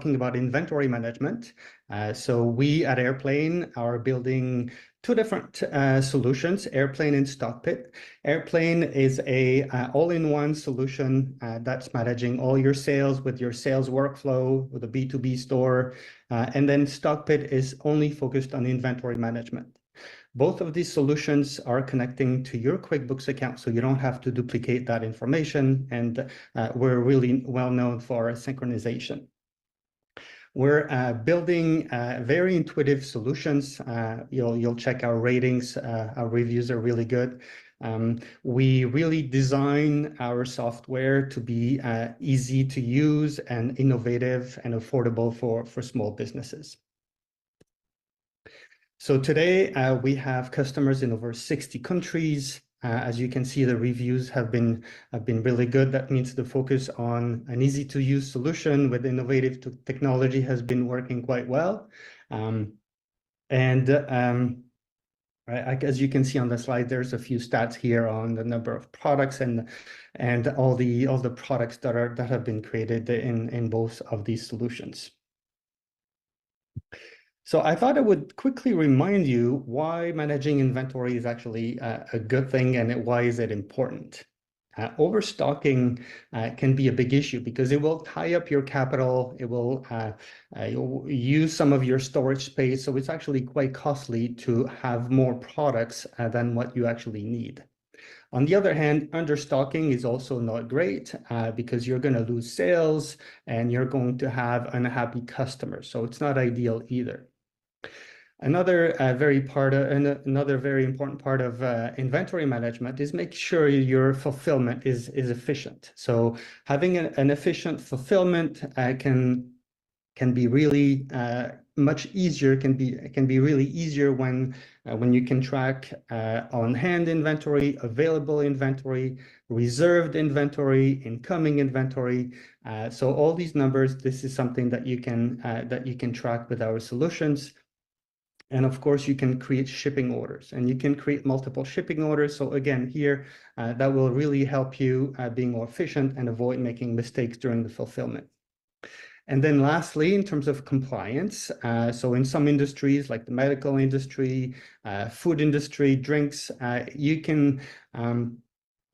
talking about inventory management. So we at Airplane are building two different solutions, Airplane and Stockpit. Airplane is a all-in-one solution that's managing all your sales with your sales workflow with a B2B store. And then Stockpit is only focused on inventory management. Both of these solutions are connecting to your QuickBooks account, so you don't have to duplicate that information, and we're really well known for synchronization. We're building very intuitive solutions. You'll check our ratings. Our reviews are really good. We really design our software to be easy to use and innovative and affordable for small businesses. So today we have customers in over 60 countries. As you can see, the reviews have been really good. That means the focus on an easy-to-use solution with innovative technology has been working quite well. As you can see on the slide, there's a few stats here on the number of products and all the products that have been created in both of these solutions. So I thought I would quickly remind you why managing inventory is actually a good thing and why is it important. Overstocking can be a big issue because it will tie up your capital. It will you'll use some of your storage space. So it's actually quite costly to have more products than what you actually need. On the other hand, understocking is also not great because you're going to lose sales and you're going to have unhappy customers. So it's not ideal either. Another very important part of inventory management is make sure your fulfillment is efficient. So having an efficient fulfillment can be really much easier. Can be really easier when you can track on-hand inventory, available inventory, reserved inventory, incoming inventory. So all these numbers, this is something that you can track with our solutions. And of course, you can create shipping orders and you can create multiple shipping orders. So again, here, that will really help you being more efficient and avoid making mistakes during the fulfillment. And then lastly, in terms of compliance, so in some industries like the medical industry, food industry, drinks, you can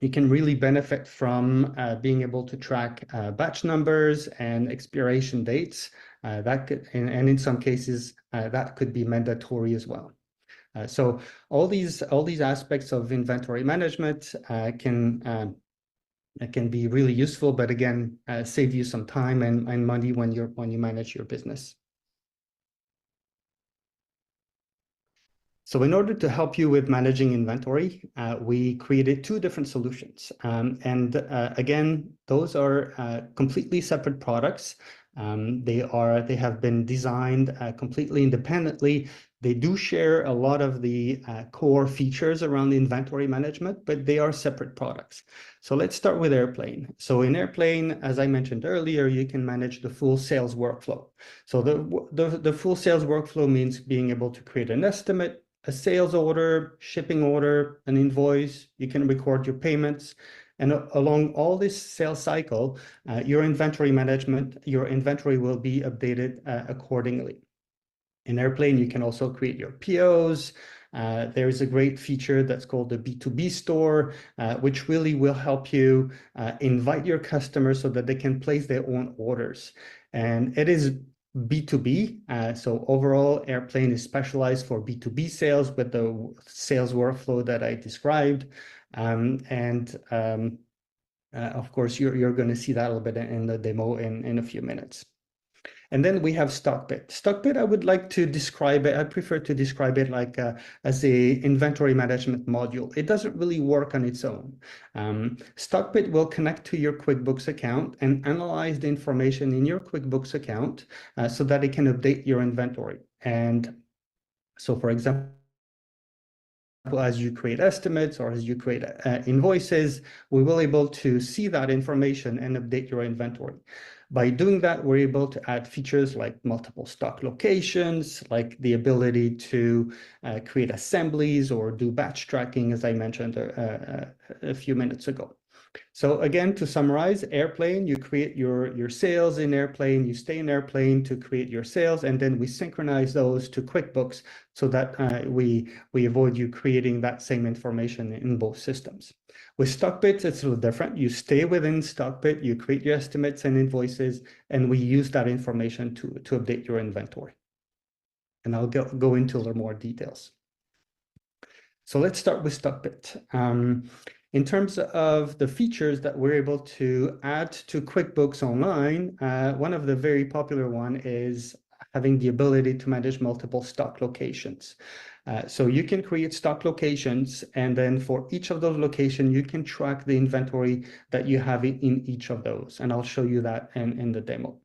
really benefit from being able to track batch numbers and expiration dates. That could, and in some cases, that could be mandatory as well. So all these aspects of inventory management can be really useful, but again, save you some time and money when you manage your business. So in order to help you with managing inventory, we created two different solutions. Again, those are completely separate products. They have been designed completely independently. They do share a lot of the core features around inventory management, but they are separate products. So let's start with Airplane. So in Airplane, as I mentioned earlier, you can manage the full sales workflow. So the full sales workflow means being able to create an estimate, a sales order, shipping order, an invoice. You can record your payments. And along all this sales cycle, your inventory will be updated accordingly. In Airplane, you can also create your POs. There is a great feature that's called the B2B store, which really will help you invite your customers so that they can place their own orders. And it is B2B. So overall, Airplane is specialized for B2B sales with the sales workflow that I described. Of course, you're going to see that a little bit in the demo in a few minutes. And then we have Stockpit. Stockpit, I would like to describe it. I prefer to describe it like as a inventory management module. It doesn't really work on its own. Stockpit will connect to your QuickBooks account and analyze the information in your QuickBooks account so that it can update your inventory. And so, for example, as you create estimates or as you create invoices, we will be able to see that information and update your inventory. By doing that, we're able to add features like multiple stock locations, like the ability to create assemblies or do batch tracking, as I mentioned a few minutes ago. So again, to summarize, Airplane, you create your sales in Airplane, you stay in Airplane to create your sales, and then we synchronize those to QuickBooks so that we avoid you creating that same information in both systems. With StockBit, it's a little different. You stay within StockBit, you create your estimates and invoices, and we use that information to update your inventory. And I'll go into a little more details. So let's start with StockBit. In terms of the features that we're able to add to QuickBooks Online, one of the very popular one is having the ability to manage multiple stock locations. So you can create stock locations, and then for each of those locations, you can track the inventory that you have in each of those. And I'll show you that in the demo.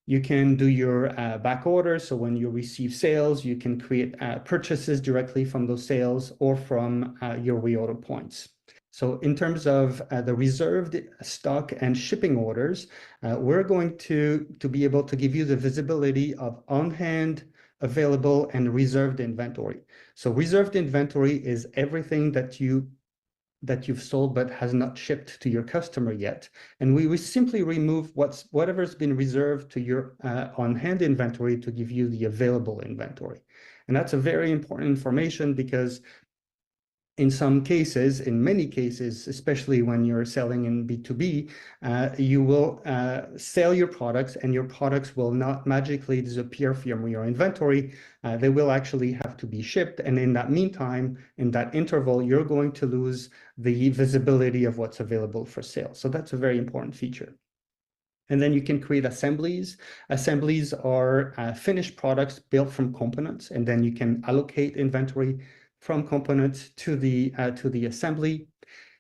You can do your back orders. So when you receive sales, you can create purchases directly from those sales or from your reorder points. So in terms of the reserved stock and shipping orders, we're going to be able to give you the visibility of on-hand, available, and reserved inventory. So reserved inventory is everything that you've sold but has not shipped to your customer yet. And we simply remove whatever's been reserved to your on-hand inventory to give you the available inventory. And that's a very important information because in some cases, in many cases, especially when you're selling in B2B, you will sell your products and your products will not magically disappear from your inventory. They will actually have to be shipped. And in that meantime, in that interval, you're going to lose the visibility of what's available for sale. So that's a very important feature. And then you can create assemblies. Assemblies are finished products built from components, and then you can allocate inventory from components to the assembly.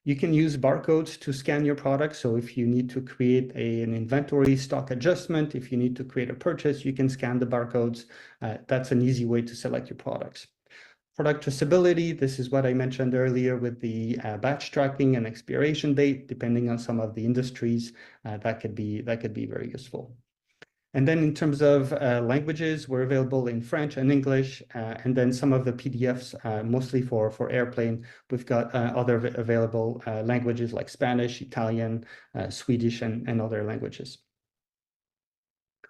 You can use barcodes to scan your product. So if you need to create an inventory stock adjustment, if you need to create a purchase, you can scan the barcodes. That's an easy way to select your products. Product traceability, this is what I mentioned earlier with the batch tracking and expiration date, depending on some of the industries, that could be very useful. And then in terms of languages, we're available in French and English, and then some of the PDFs, mostly for Airplane. We've got other available languages like Spanish, Italian, Swedish, and other languages.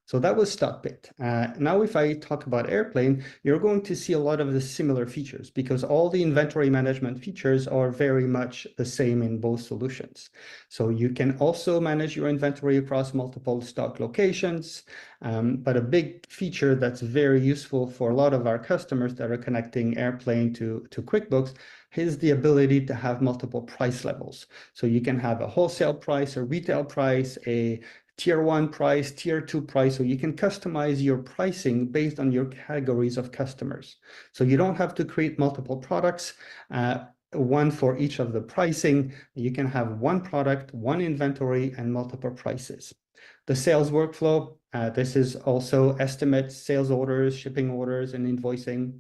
So that was StockBit. Now, if I talk about Airplane, you're going to see a lot of the similar features because all the inventory management features are very much the same in both solutions. So you can also manage your inventory across multiple stock locations. But a big feature that's very useful for a lot of our customers that are connecting Airplane to QuickBooks is the ability to have multiple price levels. So you can have a wholesale price, a retail price, a tier 1 price, tier 2 price, so you can customize your pricing based on your categories of customers. So you don't have to create multiple products, one for each of the pricing. You can have one product, one inventory, and multiple prices. The sales workflow, this is also estimates, sales orders, shipping orders, and invoicing,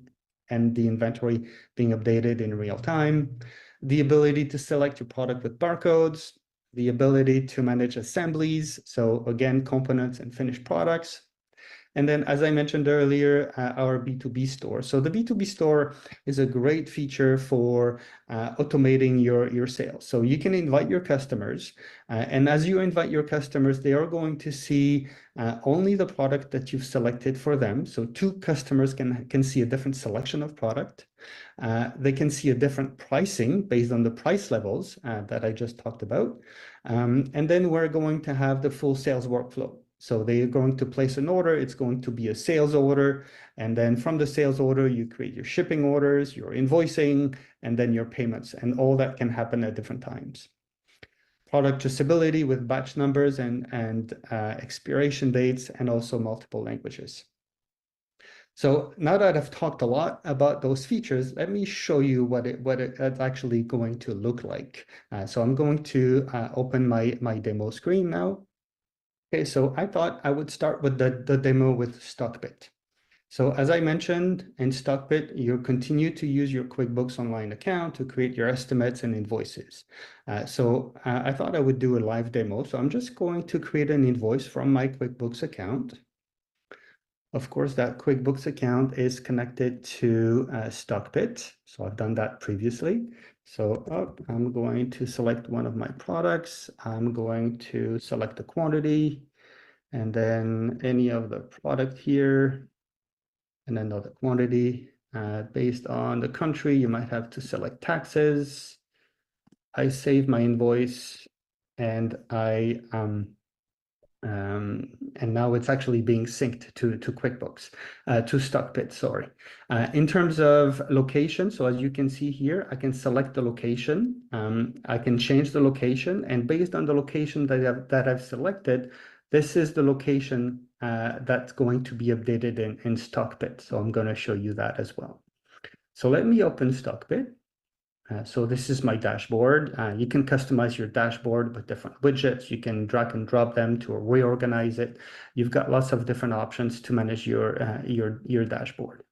and the inventory being updated in real time. The ability to select your product with barcodes, the ability to manage assemblies. So again, components and finished products. And then, as I mentioned earlier, our B2B store. So the B2B store is a great feature for automating your sales. So you can invite your customers, and as you invite your customers, they are going to see only the product that you've selected for them. So two customers can see a different selection of product. They can see a different pricing based on the price levels that I just talked about. And then we're going to have the full sales workflow. So they're going to place an order, it's going to be a sales order, and then from the sales order, you create your shipping orders, your invoicing, and then your payments, and all that can happen at different times. Product traceability with batch numbers and expiration dates, and also multiple languages. So now that I've talked a lot about those features, let me show you what it's actually going to look like. So I'm going to open my demo screen now. Okay, so I thought I would start with the demo with StockBit. So as I mentioned, in StockBit, you continue to use your QuickBooks Online account to create your estimates and invoices. I thought I would do a live demo. So I'm just going to create an invoice from my QuickBooks account. Of course, that QuickBooks account is connected to StockBit. So I've done that previously. So I'm going to select one of my products. I'm going to select the quantity and then any of the product here and another quantity. Based on the country, you might have to select taxes. I save my invoice and and now it's actually being synced to QuickBooks, to StockBit, sorry. In terms of location, so as you can see here, I can select the location. I can change the location, and based on the location that I've selected, this is the location that's going to be updated in StockBit. So I'm going to show you that as well. So let me open StockBit. So this is my dashboard. You can customize your dashboard with different widgets. You can drag and drop them to reorganize it. You've got lots of different options to manage your dashboard.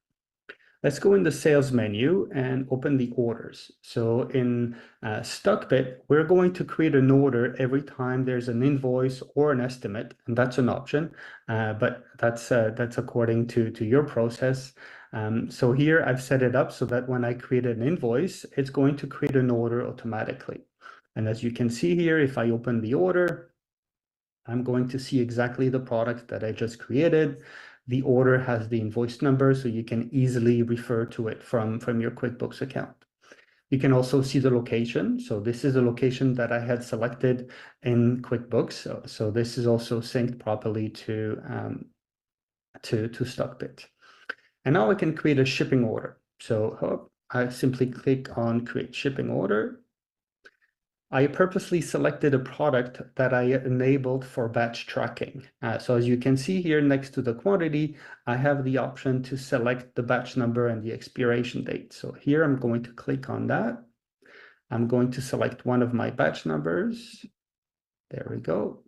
Let's go in the sales menu and open the orders. So in StockBit, we're going to create an order every time there's an invoice or an estimate, and that's an option, but that's according to your process. So here I've set it up so that when I create an invoice, it's going to create an order automatically. And as you can see here, if I open the order, I'm going to see exactly the product that I just created. The order has the invoice number, so you can easily refer to it from your QuickBooks account. You can also see the location. So this is a location that I had selected in QuickBooks. So this is also synced properly to StockBit. And now I can create a shipping order. So I simply click on Create Shipping Order. I purposely selected a product that I enabled for batch tracking. So as you can see here next to the quantity, I have the option to select the batch number and the expiration date. So here I'm going to click on that. I'm going to select one of my batch numbers. There we go.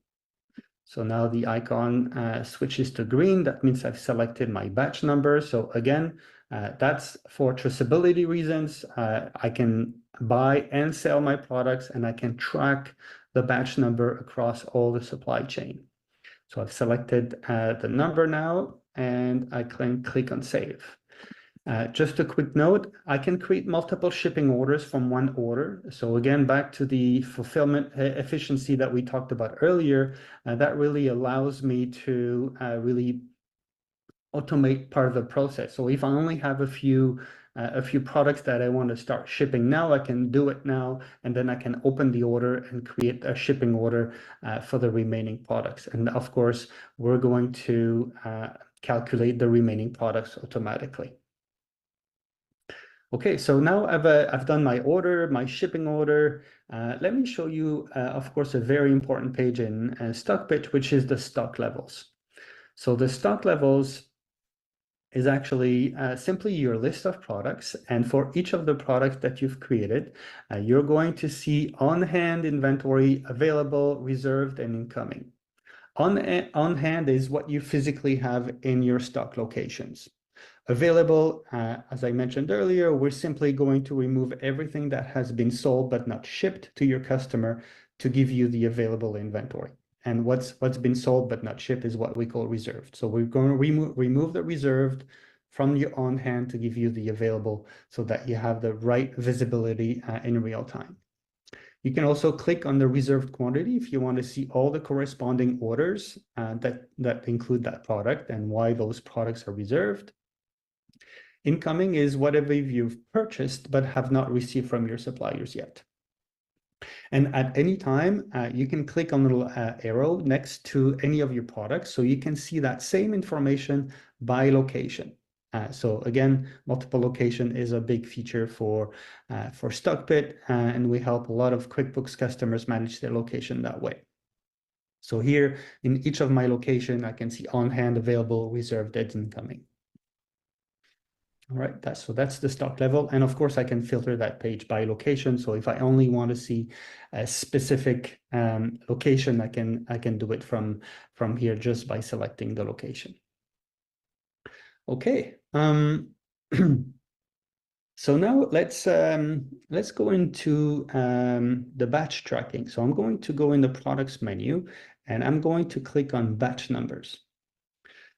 So now the icon switches to green. That means I've selected my batch number. So again, that's for traceability reasons. I can buy and sell my products, and I can track the batch number across all the supply chain. So I've selected the number now, and I can click on Save. Just a quick note, I can create multiple shipping orders from one order. So again, back to the fulfillment efficiency that we talked about earlier, that really allows me to really automate part of the process. So if I only have a few products that I want to start shipping now, I can do it now, and then I can open the order and create a shipping order for the remaining products. And of course, we're going to calculate the remaining products automatically. Okay, so now I've done my order, my shipping order. Let me show you, of course, a very important page in StockBit, which is the stock levels. So the stock levels is actually simply your list of products. And for each of the products that you've created, you're going to see on-hand inventory, available, reserved, and incoming. On hand is what you physically have in your stock locations. Available, as I mentioned earlier, we're simply going to remove everything that has been sold but not shipped to your customer to give you the available inventory. And what's been sold but not shipped is what we call reserved. So we're going to remove the reserved from your on hand to give you the available so that you have the right visibility in real time. You can also click on the reserved quantity if you want to see all the corresponding orders that include that product and why those products are reserved. Incoming is whatever you've purchased but have not received from your suppliers yet. And at any time, you can click on the little arrow next to any of your products so you can see that same information by location. So again, multiple location is a big feature for StockBit, and we help a lot of QuickBooks customers manage their location that way. So here in each of my location, I can see on hand, available, reserved, and incoming. All right, that's the stock level. And of course, I can filter that page by location. So if I only want to see a specific location, I can do it from here just by selecting the location. Okay. So now let's go into the batch tracking. So I'm going to go in the products menu and I'm going to click on batch numbers.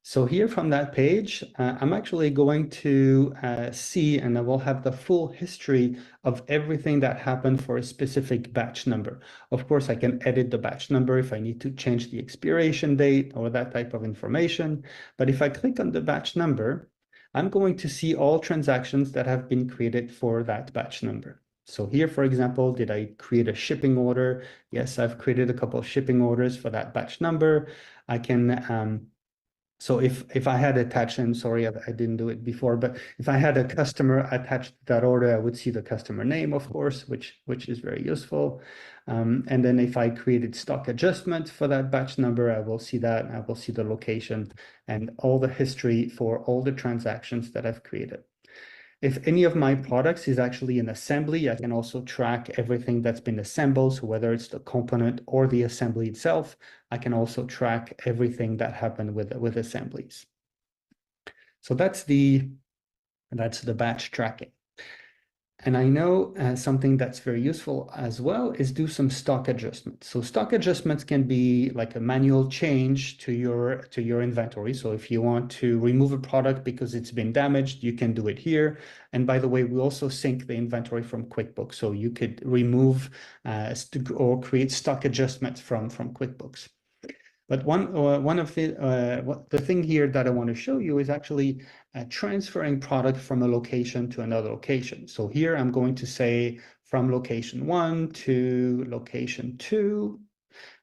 So here from that page, I'm actually going to see, and I will have the full history of everything that happened for a specific batch number. Of course, I can edit the batch number if I need to change the expiration date or that type of information. But if I click on the batch number, I'm going to see all transactions that have been created for that batch number. So here, for example, did I create a shipping order? Yes, I've created a couple of shipping orders for that batch number. I can so if I had attached, and sorry, I didn't do it before, but if I had a customer attached to that order, I would see the customer name, of course, which is very useful. And then if I created stock adjustment for that batch number, I will see that. I will see the location and all the history for all the transactions that I've created. If any of my products is actually an assembly, I can also track everything that's been assembled. So whether it's the component or the assembly itself, I can also track everything that happened with assemblies. So that's the batch tracking. And I know something that's very useful as well is do some stock adjustments. So stock adjustments can be like a manual change to your inventory. So if you want to remove a product because it's been damaged, you can do it here. And by the way, we also sync the inventory from QuickBooks. So you could remove or create stock adjustments from QuickBooks. But one of the thing here that I want to show you is actually transferring product from a location to another location. So here I'm going to say from location 1 to location 2.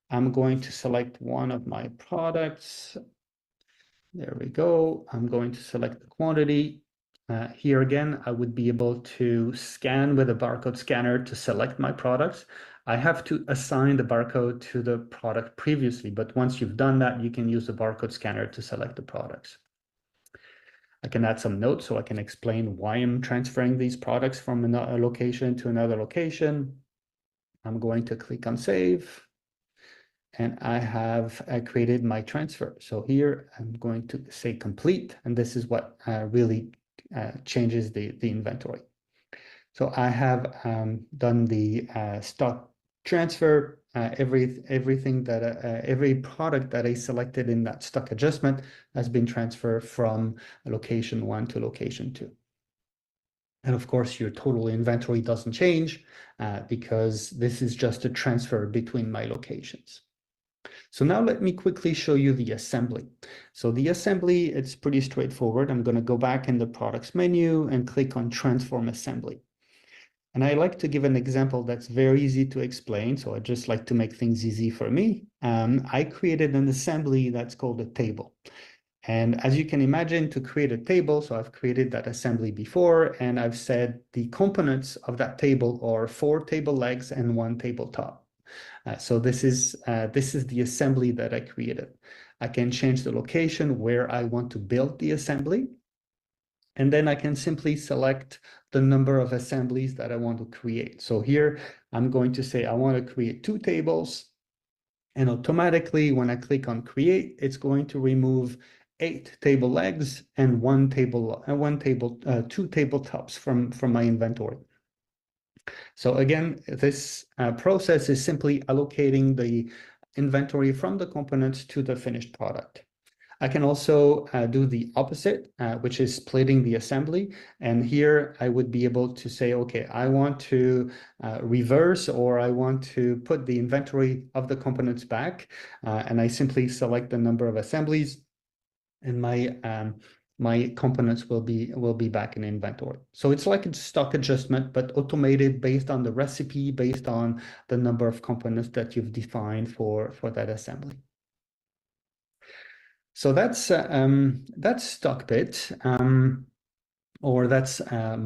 I'm going to select one of my products. There we go. I'm going to select the quantity. Here again, I would be able to scan with a barcode scanner to select my products. I have to assign the barcode to the product previously, but once you've done that, you can use the barcode scanner to select the products. I can add some notes so I can explain why I'm transferring these products from a location to another location. I'm going to click on save. And I have created my transfer. So here I'm going to say complete, and this is what really changes the inventory. So I have done the stock transfer. Everything that every product that I selected in that stock adjustment has been transferred from location 1 to location 2. And of course, your total inventory doesn't change because this is just a transfer between my locations. So now let me quickly show you the assembly. So the assembly, it's pretty straightforward. I'm going to go back in the products menu and click on transform assembly. And I like to give an example that's very easy to explain. So I just like to make things easy for me. I created an assembly that's called a table. And as you can imagine, to create a table, so I've created that assembly before, and I've said the components of that table are 4 table legs and 1 tabletop. So this is the assembly that I created. I can change the location where I want to build the assembly. And then I can simply select the number of assemblies that I want to create. So here I'm going to say I want to create 2 tables. And automatically, when I click on create, it's going to remove 8 table legs and 2 tabletops from my inventory. So again, this process is simply allocating the inventory from the components to the finished product. I can also do the opposite, which is splitting the assembly. And here I would be able to say, okay, I want to reverse, or I want to put the inventory of the components back. And I simply select the number of assemblies, and my components will be back in inventory. So it's like a stock adjustment, but automated based on the recipe, based on the number of components that you've defined for that assembly. So that's StockBit, or that's a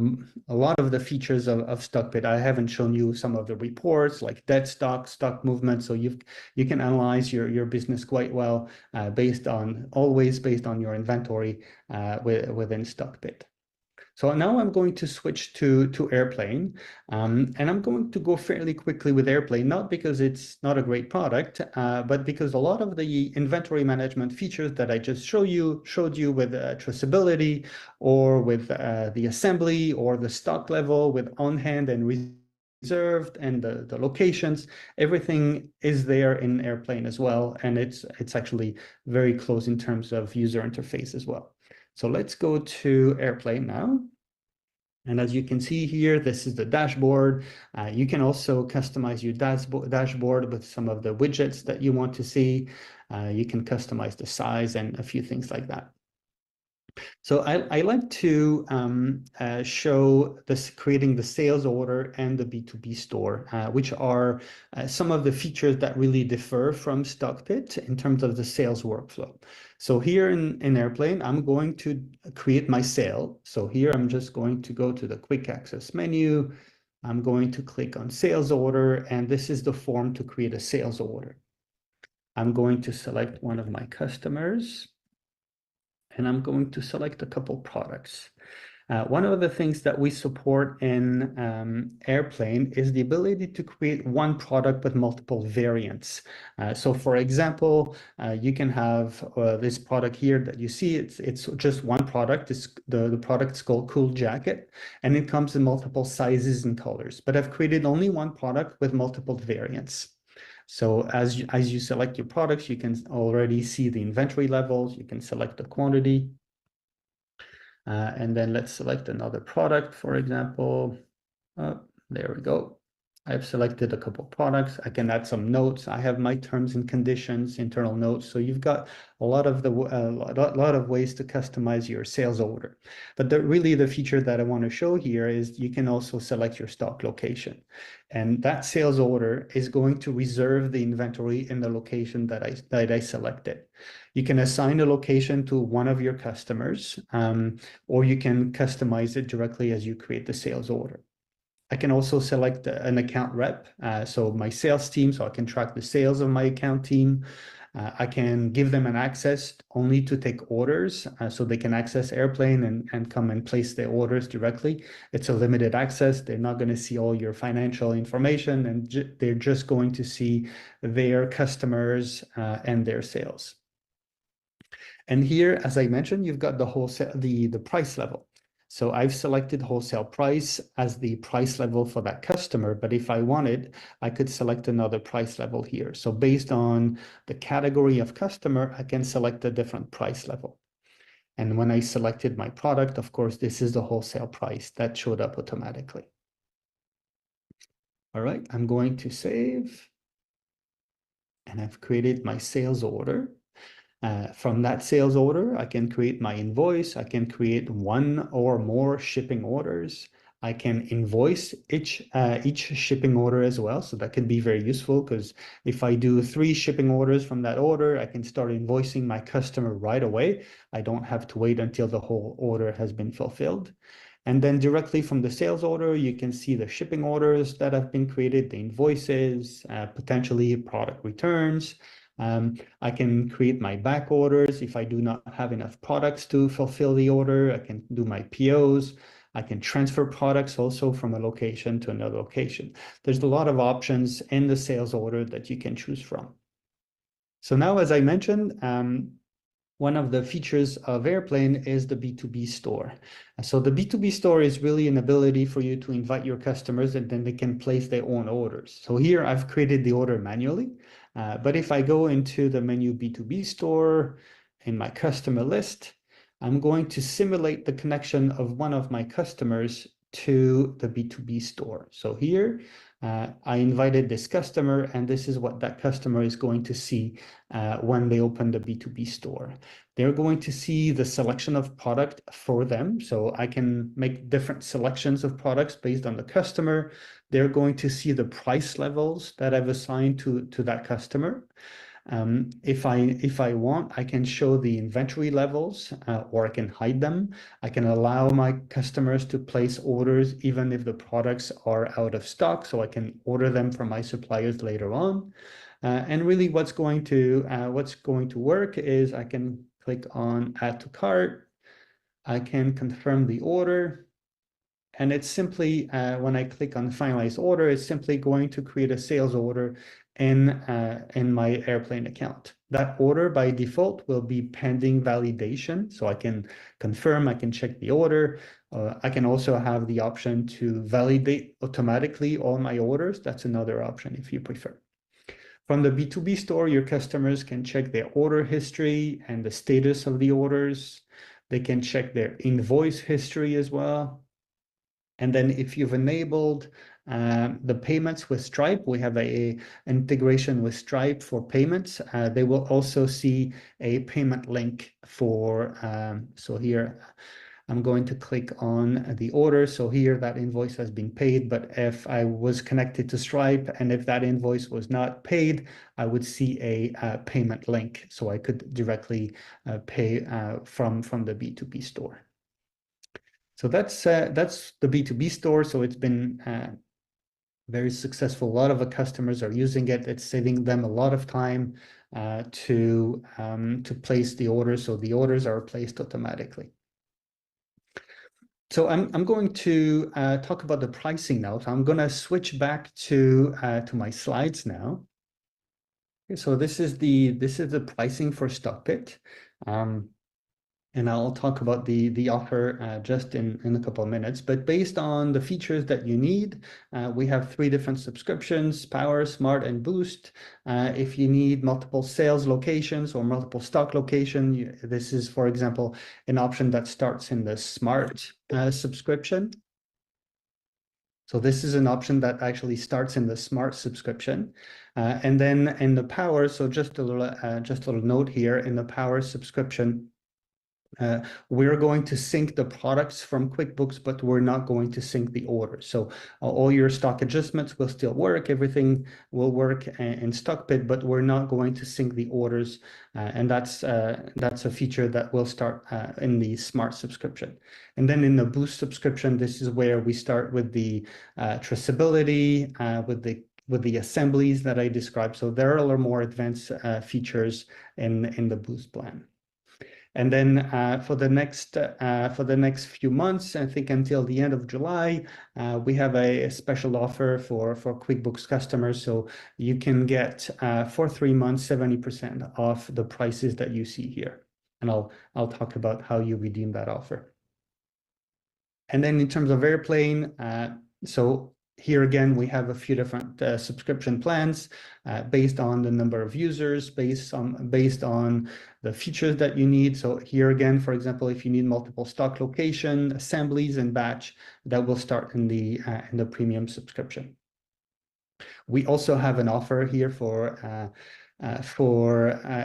lot of the features of StockBit. I haven't shown you some of the reports like dead stock, stock movement. So you can analyze your business quite well always based on your inventory within StockBit. So now I'm going to switch to Airplane, and I'm going to go fairly quickly with Airplane, not because it's not a great product, but because a lot of the inventory management features that I just showed you with traceability, or with the assembly, or the stock level with on-hand and reserved and the locations, everything is there in Airplane as well. And it's actually very close in terms of user interface as well. So let's go to Airplane now. And as you can see here, this is the dashboard. You can also customize your dashboard with some of the widgets that you want to see. You can customize the size and a few things like that. So I like to show this creating the sales order and the B2B store, which are some of the features that really differ from Stockpit in terms of the sales workflow. So here in Airplane, I'm going to create my sale. So here I'm just going to go to the quick access menu. I'm going to click on sales order, and this is the form to create a sales order. I'm going to select one of my customers, and I'm going to select a couple products. One of the things that we support in Airplane is the ability to create one product with multiple variants. So for example, you can have this product here that you see, it's just one product. The product's called Cool Jacket, and it comes in multiple sizes and colors. But I've created only one product with multiple variants. So as you select your products, you can already see the inventory levels, you can select the quantity. And then let's select another product, for example. There we go. I've selected a couple products. I can add some notes. I have my terms and conditions, internal notes. So you've got a lot of ways to customize your sales order. But really the feature that I want to show here is you can also select your stock location. And that sales order is going to reserve the inventory in the location that I selected. You can assign a location to one of your customers, or you can customize it directly as you create the sales order. I can also select an account rep, so my sales team, so I can track the sales of my account team. I can give them an access only to take orders, so they can access Airplane and come and place their orders directly. It's a limited access. They're not going to see all your financial information, and they're just going to see their customers and their sales. And here, as I mentioned, you've got the wholesale, the price level. So I've selected wholesale price as the price level for that customer, but if I wanted, I could select another price level here. So based on the category of customer, I can select a different price level. And when I selected my product, of course, this is the wholesale price that showed up automatically. All right, I'm going to save. And I've created my sales order. From that sales order, I can create my invoice. I can create one or more shipping orders. I can invoice each shipping order as well. So that can be very useful because if I do 3 shipping orders from that order, I can start invoicing my customer right away. I don't have to wait until the whole order has been fulfilled. And then directly from the sales order, you can see the shipping orders that have been created, the invoices, potentially product returns. I can create my back orders. If I do not have enough products to fulfill the order, I can do my POs. I can transfer products also from a location to another location. There's a lot of options in the sales order that you can choose from. So now, as I mentioned, one of the features of Airplane is the B2B store. So the B2B store is really an ability for you to invite your customers and then they can place their own orders. So here I've created the order manually, but if I go into the menu B2B store in my customer list, I'm going to simulate the connection of one of my customers to the B2B store. So here, I invited this customer, and this is what that customer is going to see when they open the B2B store. They're going to see the selection of product for them. So I can make different selections of products based on the customer. They're going to see the price levels that I've assigned to that customer. If I want, I can show the inventory levels or I can hide them. I can allow my customers to place orders even if the products are out of stock, so I can order them from my suppliers later on. And really what's going to work is I can click on add to cart. I can confirm the order. And it's simply, when I click on finalize order, it's simply going to create a sales order in my Airplane account. That order by default will be pending validation, so I can confirm, I can check the order. I can also have the option to validate automatically all my orders. That's another option if you prefer. From the B2B store, your customers can check their order history and the status of the orders. They can check their invoice history as well. And then if you've enabled the payments with Stripe, we have an integration with Stripe for payments. They will also see a payment link for, so here, I'm going to click on the order. So here that invoice has been paid, but if I was connected to Stripe and if that invoice was not paid, I would see a payment link. So I could directly pay from the B2B store. So that's the B2B store. So it's been very successful. A lot of the customers are using it. It's saving them a lot of time to place the orders. So the orders are placed automatically. So I'm going to talk about the pricing now. So I'm going to switch back to my slides now. Okay, so this is the pricing for StockPit. And I'll talk about the offer just in a couple of minutes. But based on the features that you need, we have 3 different subscriptions: Power, Smart, and Boost. If you need multiple sales locations or multiple stock location, this is, for example, an option that starts in the Smart subscription. So this is an option that actually starts in the Smart subscription. And then in the Power, so just a little note here, in the Power subscription, we're going to sync the products from QuickBooks, but we're not going to sync the orders. So all your stock adjustments will still work. Everything will work in StockPit, but we're not going to sync the orders. And that's a feature that will start in the Smart subscription. And then in the Boost subscription, this is where we start with the traceability, with the assemblies that I described. So there are a little more advanced features in the Boost plan. And then for the next few months, I think until the end of July, we have a special offer for QuickBooks customers. So you can get for 3 months 70% off the prices that you see here. And I'll talk about how you redeem that offer. And then in terms of Airplane, so here again, we have a few different subscription plans based on the number of users, based on the features that you need. So here again, for example, if you need multiple stock location, assemblies, and batch, that will start in the premium subscription. We also have an offer here for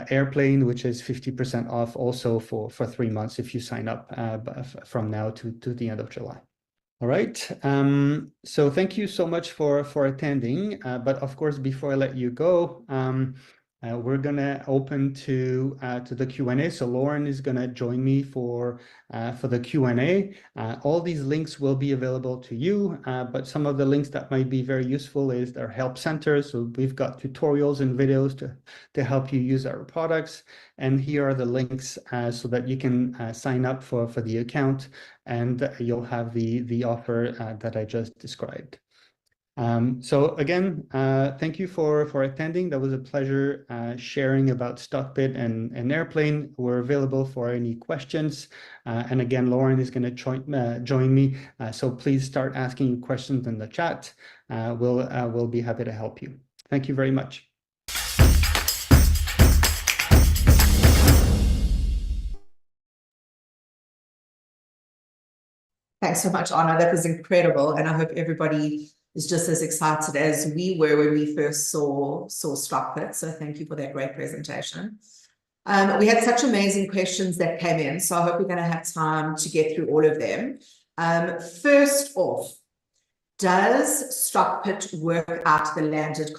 Airplane, which is 50% off also for 3 months if you sign up from now to the end of July. All right. So thank you so much for attending. But of course, before I let you go, we're gonna open to the Q&A. So Lauren is gonna join me for the Q&A. All these links will be available to you, but some of the links that might be very useful is their help center. So we've got tutorials and videos to help you use our products. And here are the links so that you can sign up for the account, and you'll have the offer that I just described. So again, thank you for attending. That was a pleasure sharing about StockPit and Airplane. We're available for any questions. And again, Lauren is going to join me. So please start asking questions in the chat. We'll be happy to help you. Thank you very much. Thanks so much, Arno. That was incredible. And I hope everybody is just as excited as we were when we first saw StockPit. So thank you for that great presentation. We had such amazing questions that came in, so I hope we're going to have time to get through all of them. First off, does StockPit work out the landed